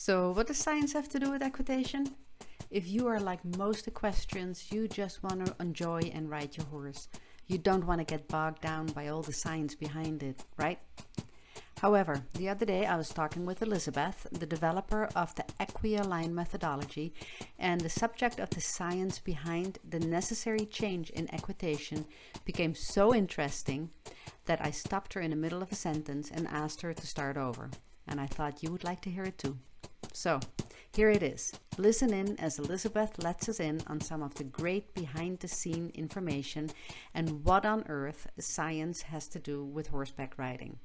So what does science have to do with equitation? If you are like most equestrians, you just want to enjoy and ride your horse. You don't want to get bogged down by all the science behind it, right? However, the other day I was talking with Elizabeth, the developer of the Equine methodology, and the subject of the science behind the necessary change in equitation became so interesting that I stopped her in the middle of a sentence and asked her to start over. And I thought you would like to hear it too. So, here it is. Listen in as Elizabeth lets us in on some of the great behind-the-scene information and what on earth science has to do with horseback riding.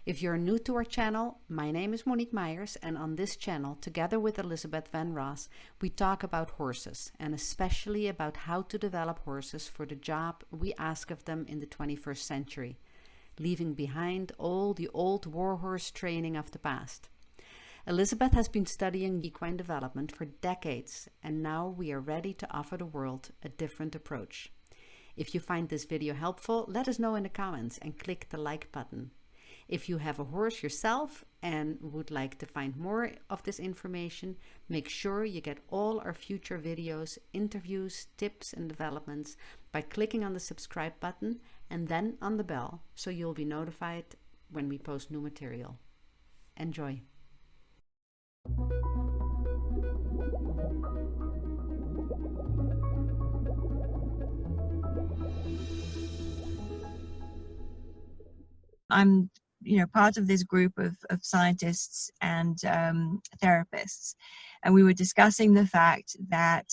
If you're new to our channel, my name is Monique Meijers, and on this channel, together with Elizabeth van Ross, we talk about horses, and especially about how to develop horses for the job we ask of them in the 21st century, leaving behind all the old warhorse training of the past. Elizabeth has been studying equine development for decades, and now we are ready to offer the world a different approach. If you find this video helpful, let us know in the comments and click the like button. If you have a horse yourself and would like to find more of this information, make sure you get all our future videos, interviews, tips and developments by clicking on the subscribe button and then on the bell, so you'll be notified when we post new material. Enjoy. I'm, part of this group of scientists and therapists, and we were discussing the fact that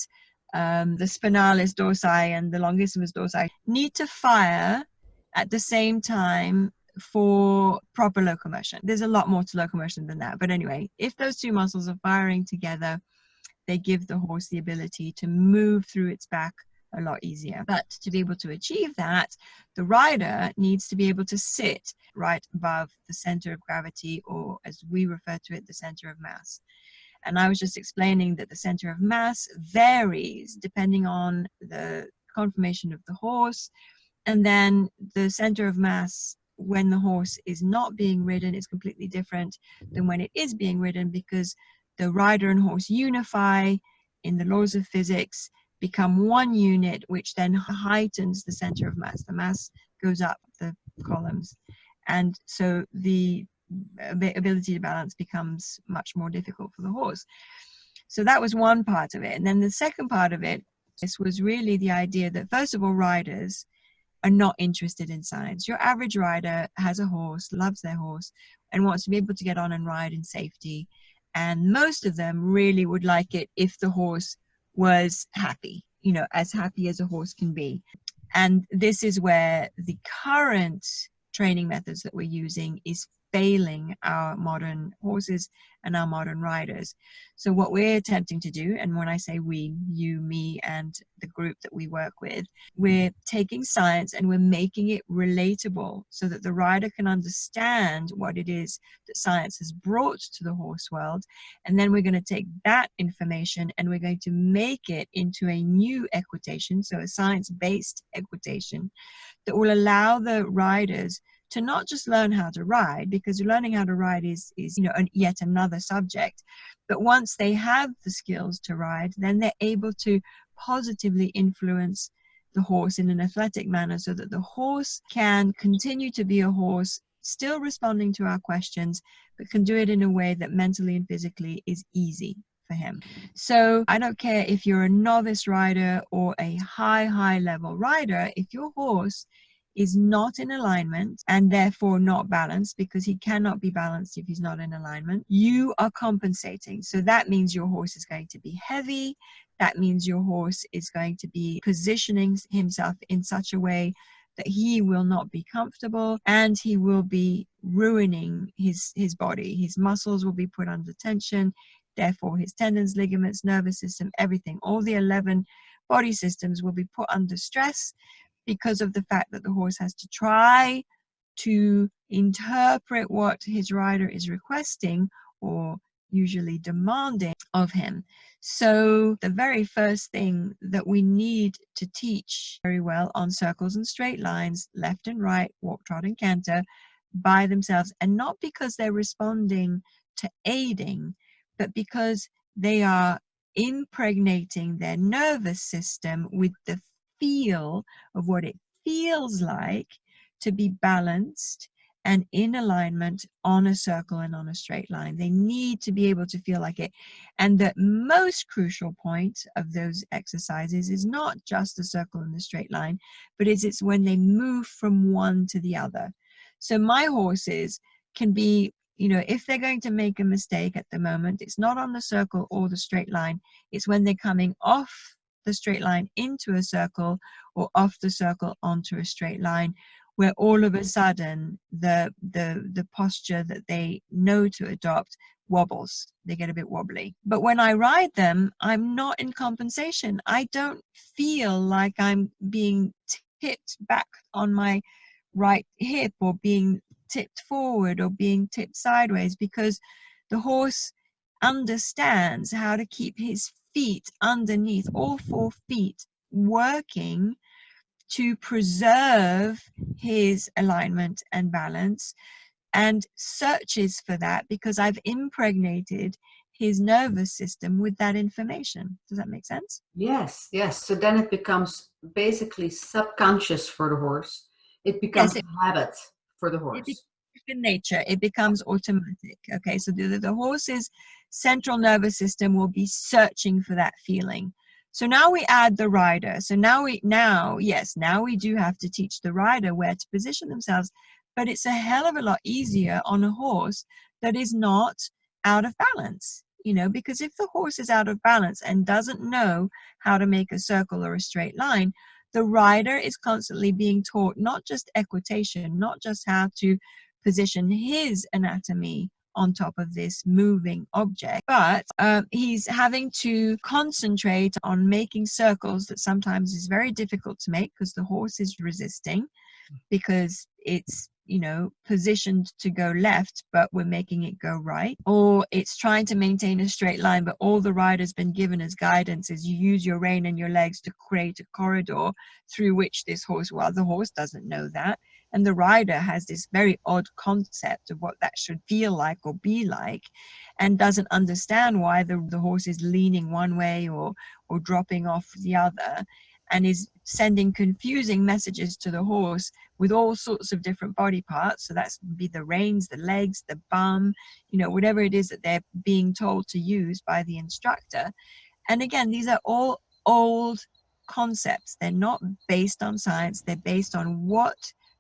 the spinalis dorsi and the longissimus dorsi need to fire at the same time for proper locomotion. There's a lot more to locomotion than that, but anyway, if those two muscles are firing together, they give the horse the ability to move through its back a lot easier. But to be able to achieve that, the rider needs to be able to sit right above the center of gravity, or as we refer to it, the center of mass. And I was just explaining that the center of mass varies depending on the conformation of the horse, and then the center of mass when the horse is not being ridden is completely different than when it is being ridden, because the rider and horse unify in the laws of physics, become one unit, which then heightens the center of mass. The mass goes up the columns, and so the ability to balance becomes much more difficult for the horse. So that was one part of it. And then the second part of it, this was really the idea that, first of all, riders are not interested in science. Your average rider has a horse, loves their horse, and wants to be able to get on and ride in safety. And most of them really would like it if the horse was happy, as happy as a horse can be. And this is where the current training methods that we're using is failing our modern horses and our modern riders. So what we're attempting to do, and when I say we, you, me, and the group that we work with, we're taking science and we're making it relatable so that the rider can understand what it is that science has brought to the horse world. And then we're going to take that information and we're going to make it into a new equitation, so a science-based equitation that will allow the riders to not just learn how to ride, because learning how to ride is yet another subject, but once they have the skills to ride, then they're able to positively influence the horse in an athletic manner, so that the horse can continue to be a horse, still responding to our questions, but can do it in a way that mentally and physically is easy for him. So I don't care if you're a novice rider or a high level rider, if your horse is not in alignment and therefore not balanced, because he cannot be balanced if he's not in alignment, you are compensating. So that means your horse is going to be heavy. That means your horse is going to be positioning himself in such a way that he will not be comfortable, and he will be ruining his body. His muscles will be put under tension. Therefore, his tendons, ligaments, nervous system, everything, all the 11 body systems will be put under stress, because of the fact that the horse has to try to interpret what his rider is requesting or usually demanding of him. So the very first thing that we need to teach very well on circles and straight lines, left and right, walk, trot and canter, by themselves, and not because they're responding to aiding, but because they are impregnating their nervous system with the feel of what it feels like to be balanced and in alignment on a circle and on a straight line. They need to be able to feel like it. And the most crucial point of those exercises is not just the circle and the straight line, but it's when they move from one to the other. So my horses can be, you know, if they're going to make a mistake at the moment, it's not on the circle or the straight line. It's when they're coming off the straight line into a circle or off the circle onto a straight line, where all of a sudden the posture that they know to adopt wobbles. They get a bit wobbly. But when I ride them, I'm not in compensation. I don't feel like I'm being tipped back on my right hip or being tipped forward or being tipped sideways, because the horse understands how to keep his feet underneath, all 4 feet working to preserve his alignment and balance, and searches for that because I've impregnated his nervous system with that information. Does that make sense? Yes, yes. So then it becomes basically subconscious for the horse. It becomes Yes, a habit for the it horse. becomes in nature, it becomes automatic. Okay, so the horse's central nervous system will be searching for that feeling. So now we add the rider. So now we do have to teach the rider where to position themselves, but it's a hell of a lot easier on a horse that is not out of balance. You know, because if the horse is out of balance and doesn't know how to make a circle or a straight line, the rider is constantly being taught not just equitation, not just how to position his anatomy on top of this moving object, but he's having to concentrate on making circles that sometimes is very difficult to make because the horse is resisting, because it's, you know, positioned to go left, but we're making it go right. Or it's trying to maintain a straight line, but all the rider's been given as guidance is you use your rein and your legs to create a corridor through which this horse, well, the horse doesn't know that. And the rider has this very odd concept of what that should feel like or be like, and doesn't understand why the horse is leaning one way or dropping off the other, and is sending confusing messages to the horse with all sorts of different body parts. So that's be the reins, the legs, the bum, you know, whatever it is that they're being told to use by the instructor. And again, these are all old concepts. They're not based on science. They're based on what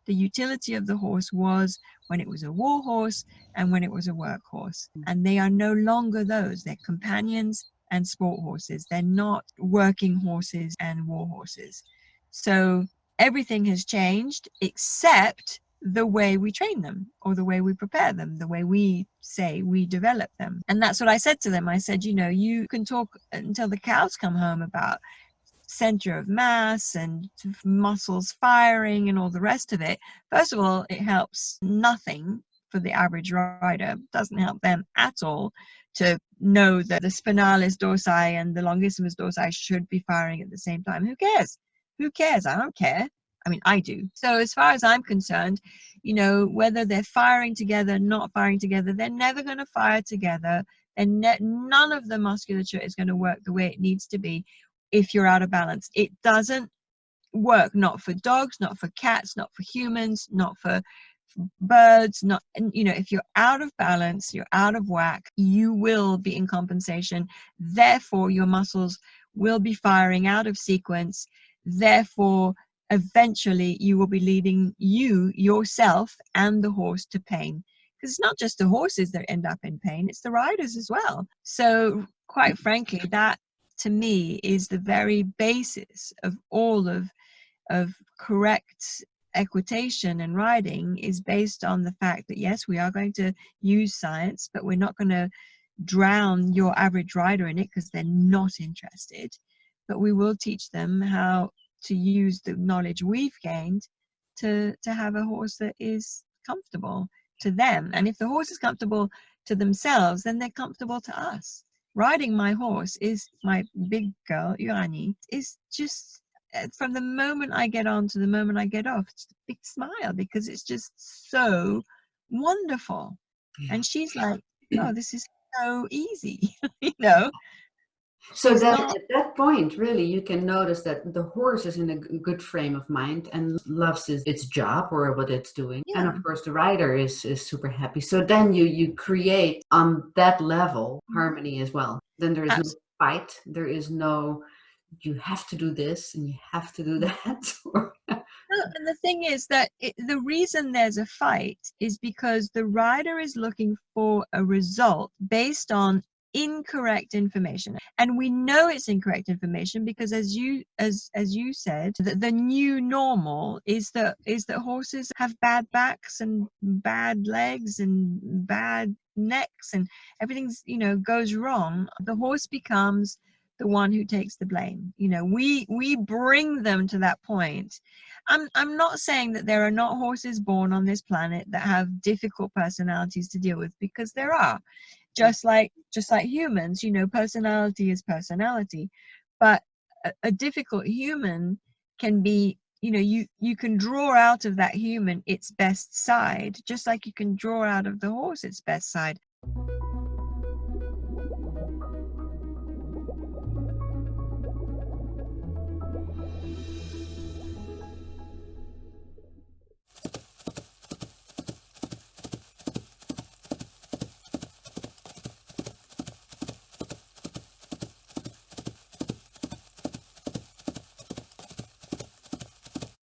the utility of the horse was when it was a war horse and when it was a workhorse. And they are no longer those. They're companions and sport horses. They're not working horses and war horses. So everything has changed except the way we train them or the way we prepare them, the way we say we develop them. And that's what I said to them. I said, you know, you can talk until the cows come home about center of mass and muscles firing and all the rest of it. First of all, it helps nothing for the average rider. It doesn't help them at all to know that the spinalis dorsi and the longissimus dorsi should be firing at the same time. Who cares? Who cares? I don't care. I mean, I do. So as far as I'm concerned, you know, whether they're firing together, not firing together, they're never going to fire together. And none of the musculature is going to work the way it needs to be if you're out of balance. It doesn't work, not for dogs, not for cats, not for humans, not for birds, not, you know, if you're out of balance, you're out of whack, you will be in compensation. Therefore, your muscles will be firing out of sequence. Therefore, eventually you will be leading yourself and the horse to pain. Because it's not just the horses that end up in pain, it's the riders as well. So quite frankly, that to me is the very basis of all of correct equitation and riding, is based on the fact that yes, we are going to use science, but we're not going to drown your average rider in it because they're not interested. But we will teach them how to use the knowledge we've gained to have a horse that is comfortable to them. And if the horse is comfortable to themselves, then they're comfortable to us. Riding my horse, is my big girl, Urani, is just from the moment I get on to the moment I get off, it's a big smile because it's just so wonderful. Yeah. And she's like, oh, this is so easy. You know, So she's then not. at that point, really, you can notice that the horse is in a good frame of mind and loves its job or what it's doing. And Yeah. of course, the rider is super happy. So then you create on that level harmony as well. Then there is no fight. There is no, you have to do this and you have to do that. No, and the thing is that the reason there's a fight is because the rider is looking for a result based on incorrect information, and we know it's incorrect information because, as you said, the new normal is that horses have bad backs and bad legs and bad necks, and everything's, goes wrong. The horse becomes the one who takes the blame. We bring them to that point. I'm not saying that there are not horses born on this planet that have difficult personalities to deal with, because there are. Just like humans, personality is personality. But a difficult human can be, you can draw out of that human its best side, just like you can draw out of the horse its best side.